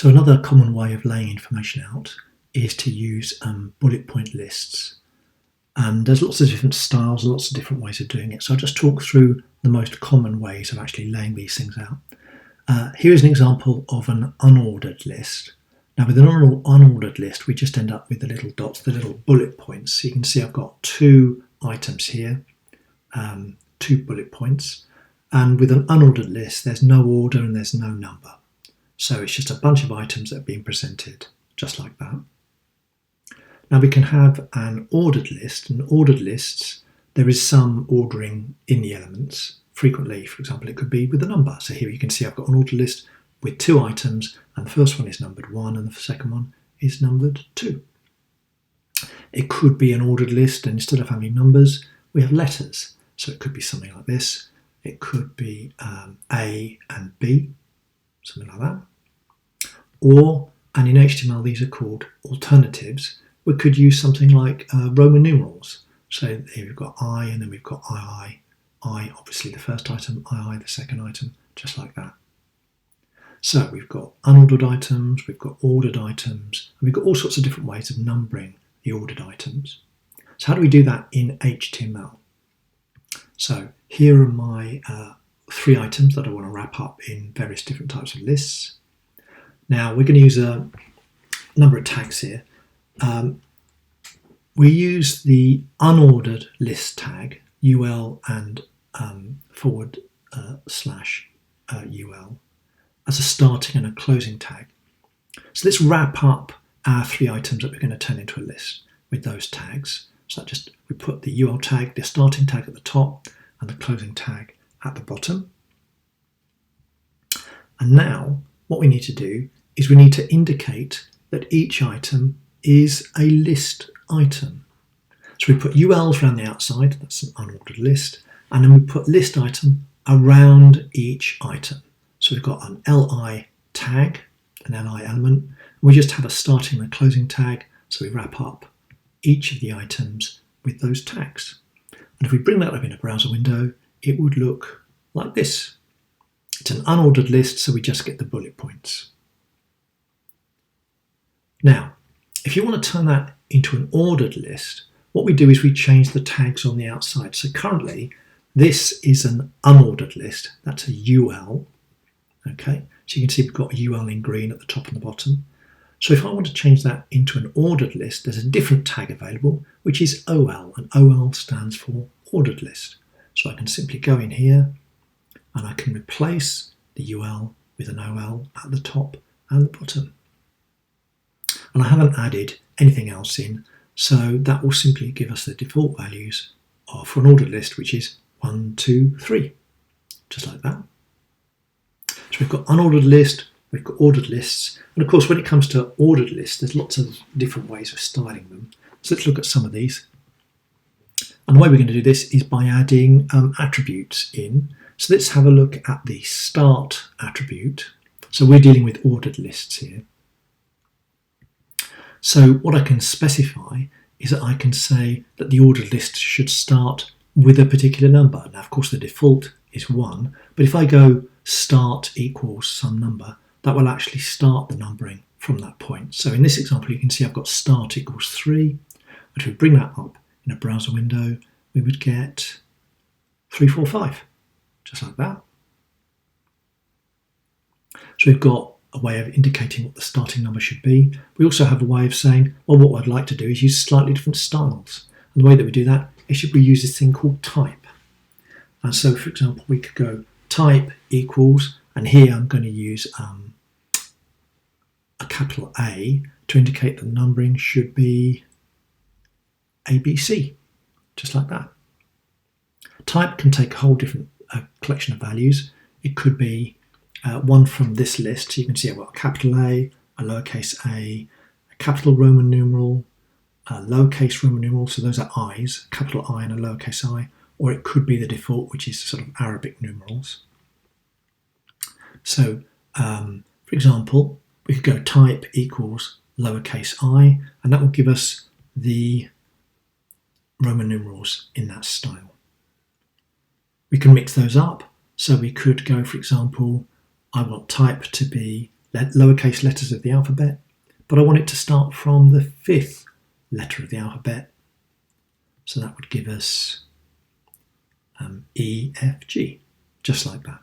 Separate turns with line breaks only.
So another common way of laying information out is to use bullet point lists. And there's lots of different styles and lots of different ways of doing it. So I'll just talk through the most common ways of actually laying these things out. Here's an example of an unordered list. Now with an unordered list, we just end up with the little dots, the little bullet points. So you can see I've got 2 items here, 2 bullet points. And with an unordered list, there's no order and there's no number. So it's just a bunch of items that are being presented, just like that. Now we can have an ordered list. In ordered lists, there is some ordering in the elements. Frequently, for example, it could be with a number. So here you can see I've got an ordered list with 2 items, and the first one is numbered 1 and the second one is numbered 2. It could be an ordered list, and instead of having numbers, we have letters. So it could be something like this. It could be A and B, something like that. And in HTML, these are called alternatives. We could use something like Roman numerals. So here we've got I, and then we've got II. I, obviously the first item, II, the second item, just like that. So we've got unordered items, we've got ordered items, and we've got all sorts of different ways of numbering the ordered items. So how do we do that in HTML? So here are my 3 items that I want to wrap up in various different types of lists. Now we're going to use a number of tags here. We use the unordered list tag, UL and /UL, as a starting and a closing tag. So let's wrap up our 3 items that we're going to turn into a list with those tags. So we put the UL tag, the starting tag at the top, and the closing tag at the bottom. And now what we need to do is we need to indicate that each item is a list item. So we put ULs around the outside, that's an unordered list, and then we put list item around each item. So we've got an LI tag, an LI element, and we just have a starting and a closing tag, so we wrap up each of the items with those tags. And if we bring that up in a browser window, it would look like this. It's an unordered list, so we just get the bullet points. Now, if you want to turn that into an ordered list, what we do is we change the tags on the outside. So currently, this is an unordered list. That's a UL. Okay, so you can see we've got a UL in green at the top and the bottom. So if I want to change that into an ordered list, there's a different tag available, which is OL, and OL stands for ordered list. So I can simply go in here and I can replace the UL with an OL at the top and the bottom. And I haven't added anything else in, so that will simply give us the default values for an ordered list, which is 1, 2, 3, just like that. So we've got unordered list, we've got ordered lists, and of course when it comes to ordered lists, there's lots of different ways of styling them. So let's look at some of these. And the way we're going to do this is by adding attributes in. So let's have a look at the start attribute. So we're dealing with ordered lists here. So what I can specify is that I can say that the ordered list should start with a particular number. Now, of course, the default is 1, but if I go start equals some number, that will actually start the numbering from that point. So in this example, you can see I've got start equals 3. But if we bring that up in a browser window, we would get 3, 4, 5, just like that. So we've got a way of indicating what the starting number should be. We also have a way of saying, well, what I'd like to do is use slightly different styles. And the way that we do that is we use this thing called type. And so, for example, we could go type equals, and here I'm going to use a capital A to indicate the numbering should be ABC, just like that. Type can take a whole different collection of values. It could be one from this list. You can see I've got a capital A, a lowercase a capital Roman numeral, a lowercase Roman numeral, so those are I's, a capital I and a lowercase I, or it could be the default, which is sort of Arabic numerals. So, for example, we could go type equals lowercase I, and that will give us the Roman numerals in that style. We can mix those up, so we could go, for example, I want type to be lowercase letters of the alphabet, but I want it to start from the 5th letter of the alphabet. So that would give us E, F, G, just like that.